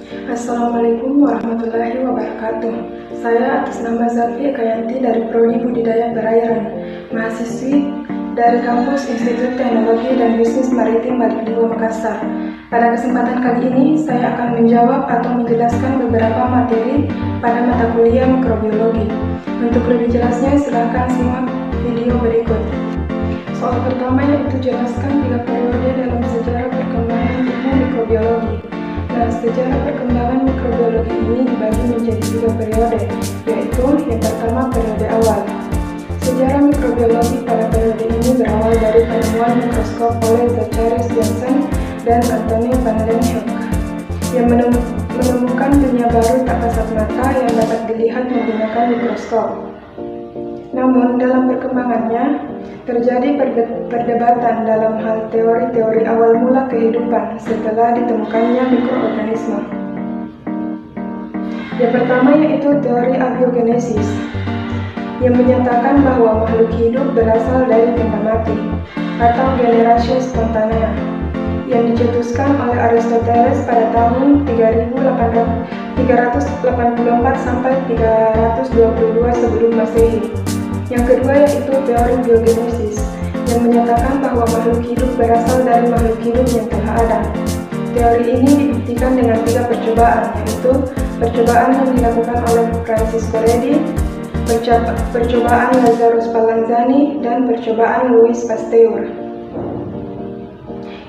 Assalamualaikum warahmatullahi wabarakatuh. Saya atas nama Zalfi Ekayanti dari Prodi Budidaya Perairan, mahasiswi dari kampus Institut Teknologi dan Bisnis Maritim Balikdiwa Makassar. Pada kesempatan kali ini, saya akan menjawab atau menjelaskan beberapa materi pada mata kuliah mikrobiologi. Untuk lebih jelasnya, silakan simak video berikut. Soal pertama yaitu jelaskan 3 periode dalam sejarah perkembangan ilmu mikrobiologi. Nah, sejarah perkembangan mikrobiologi ini dibagi menjadi 3 periode, yaitu yang pertama periode awal. Sejarah mikrobiologi pada periode ini berawal dari penemuan mikroskop oleh Zacharias Janssen dan Anthony van Leeuwenhoek yang menemukan dunia baru tak kasat mata yang dapat dilihat menggunakan mikroskop. Namun, dalam perkembangannya, terjadi perdebatan dalam hal teori-teori awal mula kehidupan setelah ditemukannya mikroorganisme. Yang pertama yaitu teori abiogenesis, yang menyatakan bahwa makhluk hidup berasal dari benda mati, atau generasi spontanea, yang dicetuskan oleh Aristoteles pada tahun 384 sampai 322 sebelum Masehi. Yang kedua yaitu teori biogenesis, yang menyatakan bahwa makhluk hidup berasal dari makhluk hidup yang telah ada. Teori ini dibuktikan dengan 3 percobaan, yaitu percobaan yang dilakukan oleh Francisco Redi, percobaan Lazarus Spallanzani, dan percobaan Louis Pasteur.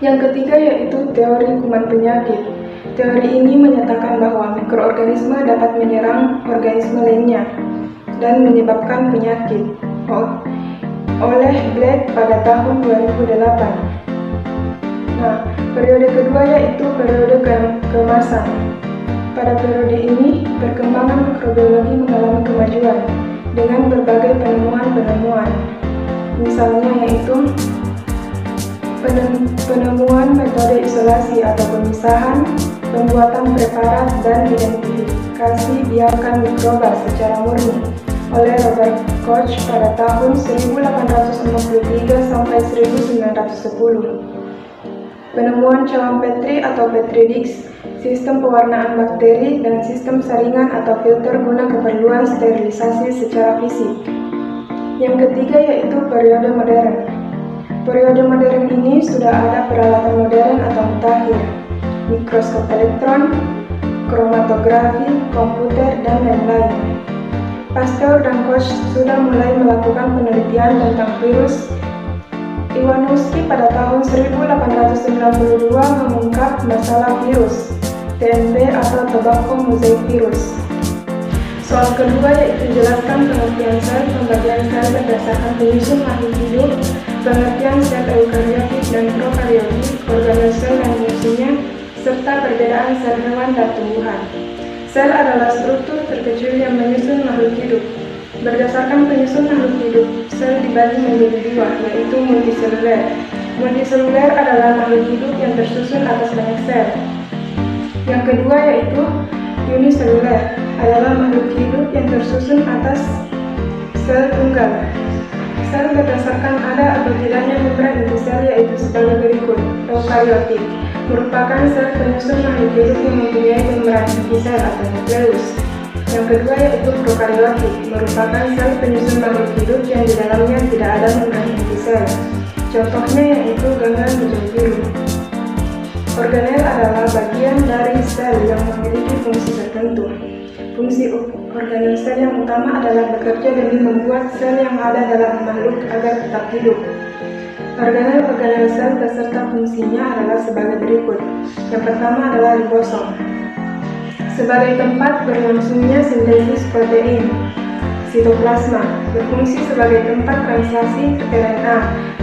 Yang ketiga yaitu teori kuman penyakit. Teori ini menyatakan bahwa mikroorganisme dapat menyerang organisme lainnya dan menyebabkan penyakit oleh Black pada tahun 2008. Nah, periode kedua yaitu periode keemasan. Pada periode ini, perkembangan mikrobiologi mengalami kemajuan dengan berbagai penemuan-penemuan. Misalnya yaitu penemuan metode isolasi atau pemisahan, pembuatan preparat, dan identifikasi biakan mikroba secara murni oleh Robert Koch pada tahun 1853 sampai 1910. Penemuan cawan Petri atau Petri disk, sistem pewarnaan bakteri, dan sistem saringan atau filter guna keperluan sterilisasi secara fisik. Yang ketiga yaitu periode modern. Periode modern ini sudah ada peralatan modern atau mutakhir, mikroskop elektron, kromatografi, komputer, dan lain-lain. Pasteur dan Koch sudah mulai melakukan penelitian tentang virus. Iwanowski pada tahun 1892 mengungkap masalah virus TNP atau tobacco mosaic virus. Soal kedua yaitu jelaskan pengertian sel, pembagian sel berdasarkan penyusun makhluk hidup, pengertian sel eukariotik dan prokariotik, organel sel dan fungsinya, serta perbedaan sel hewan dan tumbuhan. Sel adalah struktur terkecil yang menyusun makhluk hidup. Berdasarkan penyusun makhluk hidup, sel dibagi menjadi 2, yaitu multiseluler. Multiseluler adalah makhluk hidup yang tersusun atas banyak sel. Yang kedua yaitu uniseluler, adalah makhluk hidup yang tersusun atas sel tunggal. Sel berdasarkan ada atau tidaknya membran inti sel yaitu sebagai berikut. Eukariotik merupakan sel penyusun makhluk hidup yang mempunyai membran inti sel atau nukleus. Yang kedua yaitu prokariotik, merupakan sel penyusun makhluk hidup yang di dalamnya tidak ada membran inti sel. Contohnya yaitu gangan hijau biru. Organel adalah bagian dari sel yang memiliki fungsi tertentu. Fungsi organel sel yang utama adalah bekerja demi membuat sel yang ada dalam makhluk agar tetap hidup. Organel sel beserta fungsinya adalah sebagai berikut. Yang pertama adalah ribosom, sebagai tempat berlangsungnya sintesis protein. Sitoplasma berfungsi sebagai tempat translasi RNA,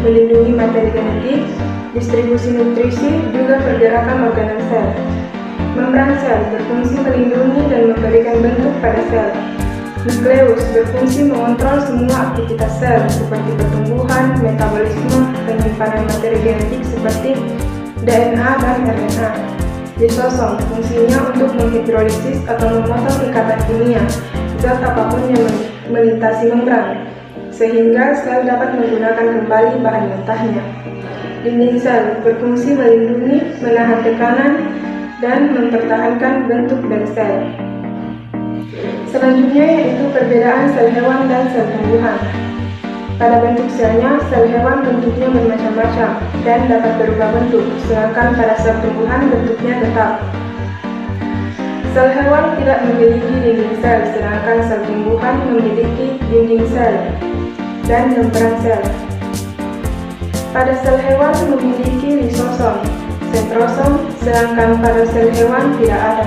melindungi materi genetik, distribusi nutrisi, juga pergerakan organel sel. Membran sel berfungsi melindungi dan memberikan bentuk pada sel. Nukleus berfungsi mengontrol semua aktivitas sel seperti pertumbuhan, metabolisme, penyimpanan materi genetik seperti DNA dan RNA. Lisosom fungsinya untuk menghidrolisis atau memotong ikatan kimia zat apapun yang melintasi membran, sehingga sel dapat menggunakan kembali bahan mentahnya. Dinding sel berfungsi melindungi, menahan tekanan, dan mempertahankan bentuk dari sel. Selanjutnya yaitu perbedaan sel hewan dan sel tumbuhan. Pada bentuk selnya, sel hewan bentuknya bermacam-macam dan dapat berubah bentuk, sedangkan pada sel tumbuhan bentuknya tetap. Sel hewan tidak memiliki dinding sel, sedangkan sel tumbuhan memiliki dinding sel dan lembaran sel. Pada sel hewan memiliki lisosom, sentrosom, sedangkan pada sel hewan tidak ada.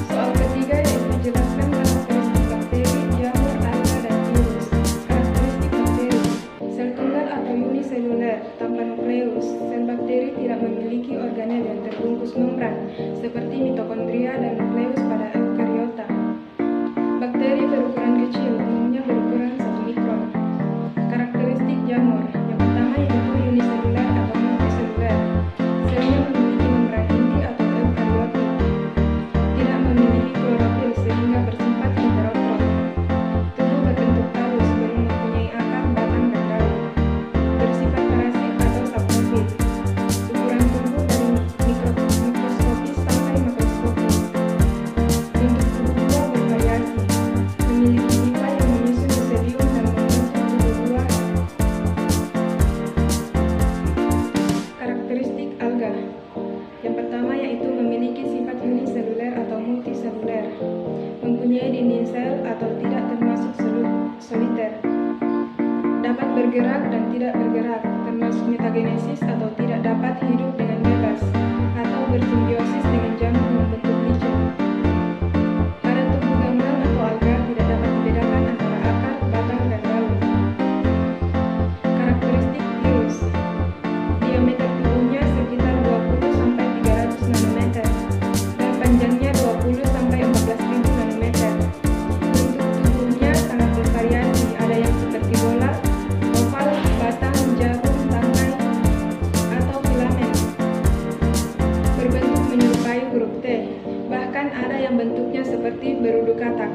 Soal ketiga yaitu jelaskan karakteristik bakteri, jamur, alga, dan virus. Karakteristik bakteri. Sel tunggal atau uniseluler tanpa nukleus. Sel bakteri tidak memiliki organel yang terbungkus membran, seperti mitokondria dan nukleus pada eukariota. Bakteri berukuran kecil, umumnya berukuran 1 mikron. Karakteristik jamur. Yang pertama yaitu uniseluler atau multiseluler. Selnya memiliki membran inti atau eukariotik. Tidak memiliki klorofil sehingga bersifat heterotrop. Tubuh berbentuk halus, belum mempunyai akar, batang, dan daun. Bersifat parasit atau saprofit. Ukuran tubuh dari mikroskopis sampai makroskopis. Bentuk tubuh buah bervariasi. Memiliki hifa yang menyusun miselium dan membentuk tubuh buah. Karakteristik alga. Yang pertama yaitu memiliki sifat uniseluler atau multiseluler, mempunyai dinding sel atau tidak termasuk soliter, dapat bergerak dan tidak bergerak, termasuk metagenesis atau tidak dapat hidup dengan bebas, atau bersimbiosis dengan jamur membentuk licin. Pada tubuh ganggang atau alga tidak dapat dibedakan antara akar, batang, dan daun. Karakteristik virus. Diameter tubuhnya sekitar 20-300 nanometer dan panjangnya 20-14.000 nanometer. Bentuk tubuhnya sangat bervariasi, ada yang seperti bola, oval, batang, jarum, tangkai, atau filamen. Berbentuk menyerupai huruf T, bahkan ada yang bentuknya seperti berudu katak,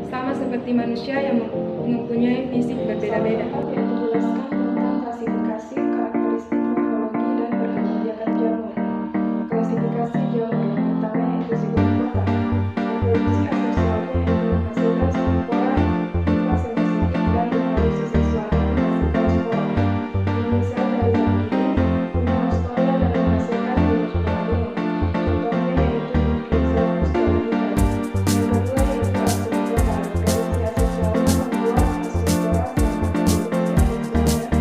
sama seperti manusia yang mempunyai fisik berbeda-beda. Jelaskan tentang klasifikasi, karakteristik, morfologi, dan perkembangan jamur. Klasifikasi jamur yang pertama yaitu zigomorfa. Reproduksi aseksualnya yaitu menghasilkan spora, fase mesitik, dan reproduksi seksualnya menghasilkan spora. Dinding sel dari bakteri, punya ostoria dan menghasilkan dinosporidium. Contohnya yaitu Rhizopus gallimimus. Yang kedua yaitu astrospora. Reproduksi aseksualnya membuat astrospora, sedangkan reproduksi aseksualnya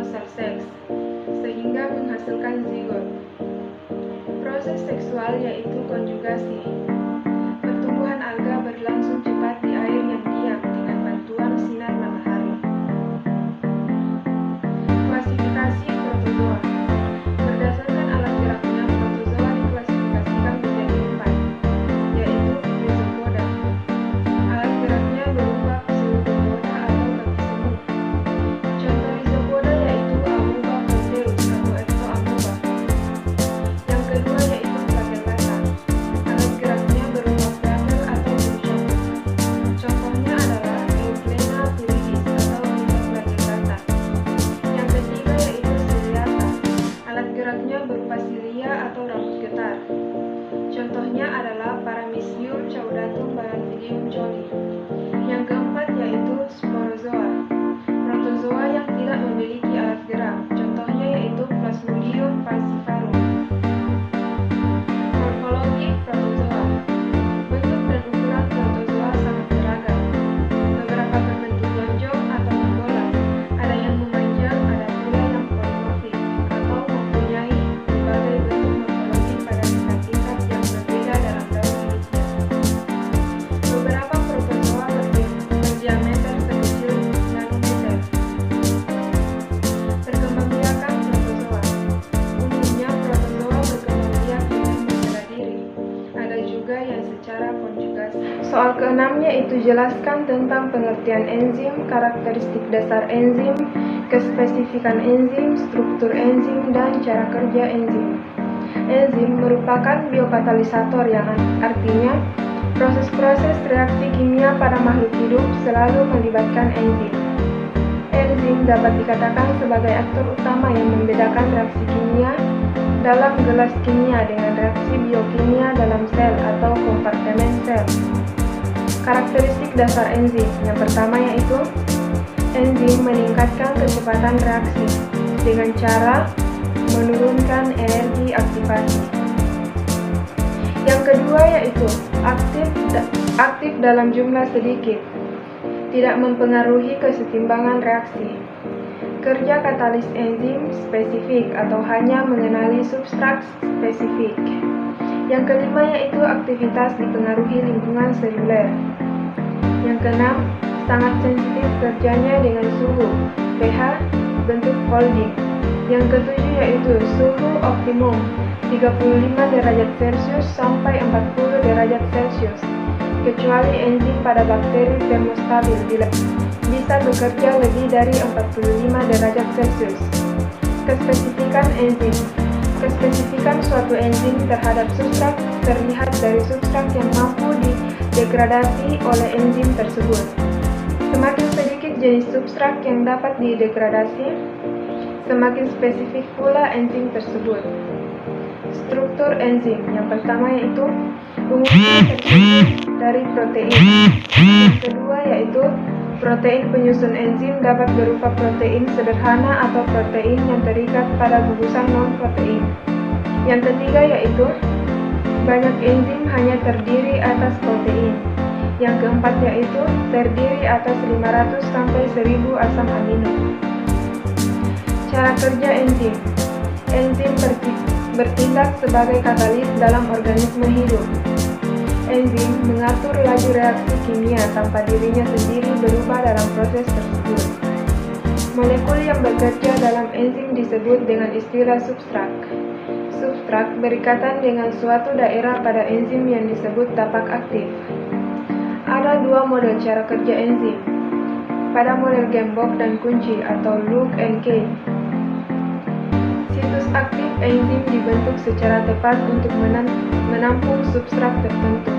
sel seks, sehingga menghasilkan zigot. Proses seksual yaitu konjugasi. Pertumbuhan alga berlangsung cepat di air yang diam dengan bantuan sinar matahari. Klasifikasi protozoa. Berdasarkan alat geraknya, protozoa diklasifikasikan menjadi 4, yaitu rhizopoda. Alat geraknya berupa pseudopoda atau kaki semut. Contoh rhizopoda yaitu Amoeba proteus atau Ectoamoeba. Yang kedua yaitu Platellata. Alat geraknya berupa platel atau berucaput. Contohnya adalah Euglena viridis atau Leptoplatellata. Yang ketiga yaitu Ciliata. Alat geraknya berupa silia atau rambut getar. Contohnya adalah Paramecium caudatum barantidium Joly. Yang keempat yaitu Sporozoa. Protozoa yang tidak memiliki alat gerak. Contohnya yaitu Plasmodium falciparum. Morfologi protozoa. Bentuk dan ukuran protozoa sangat beragam. Beberapa berbentuk lonjong atau menggolat. Ada yang memanjang, ada pula yang polimorfik atau mempunyai berbagai bentuk morfologi pada tingkat-tingkat yang berbeda dalam daur hidupnya. Beberapa protozoa berdiameter sekecil nanometer. Perkembangbiakan protozoa. Umumnya protozoa berkembang biak dengan membela diri. Ada juga yang secara konjugasi. Soal ke-6 yaitu jelaskan tentang pengertian enzim, karakteristik dasar enzim, kespesifikan enzim, struktur enzim, dan cara kerja enzim. Enzim merupakan biokatalisator yang artinya proses-proses reaksi kimia pada makhluk hidup selalu melibatkan enzim. Enzim dapat dikatakan sebagai aktor utama yang membedakan reaksi kimia dalam gelas kimia dengan reaksi biokimia dalam sel atau kompartemen sel. Karakteristik dasar enzim. Yang pertama yaitu enzim meningkatkan kecepatan reaksi dengan cara menurunkan energi aktivasi. Yang kedua yaitu aktif dalam jumlah sedikit, tidak mempengaruhi kesetimbangan reaksi. Kerja katalis enzim spesifik atau hanya mengenali substrat spesifik. Yang kelima yaitu aktivitas dipengaruhi lingkungan seluler. Yang keenam, sangat sensitif kerjanya dengan suhu, pH, bentuk folding. Yang ketujuh yaitu suhu optimum 35 derajat Celcius sampai 40 derajat Celcius. Kecuali enzim pada bakteri termostabil bisa bekerja lebih dari 45 derajat Celcius. Kespesifikan enzim. Kespesifikan suatu enzim terhadap substrat terlihat dari substrat yang mampu didegradasi oleh enzim tersebut. Semakin sedikit jenis substrat yang dapat didegradasi, semakin spesifik pula enzim tersebut. Struktur enzim. Yang pertama yaitu umumnya terdiri dari protein. Yang kedua yaitu protein penyusun enzim dapat berupa protein sederhana atau protein yang terikat pada gugusan non-protein. Yang ketiga yaitu banyak enzim hanya terdiri atas protein. Yang keempat yaitu terdiri atas 500 sampai 1000 asam amino. Cara kerja enzim. Enzim bertindak sebagai katalis dalam organisme hidup. Enzim mengatur laju reaksi kimia tanpa dirinya sendiri berubah dalam proses tersebut. Molekul yang bekerja dalam enzim disebut dengan istilah substrat. Substrat berikatan dengan suatu daerah pada enzim yang disebut tapak aktif. Ada dua model cara kerja enzim, pada model gembok dan kunci atau lock and key. Situs aktif enzim dibentuk secara tepat untuk menampung substrat tertentu.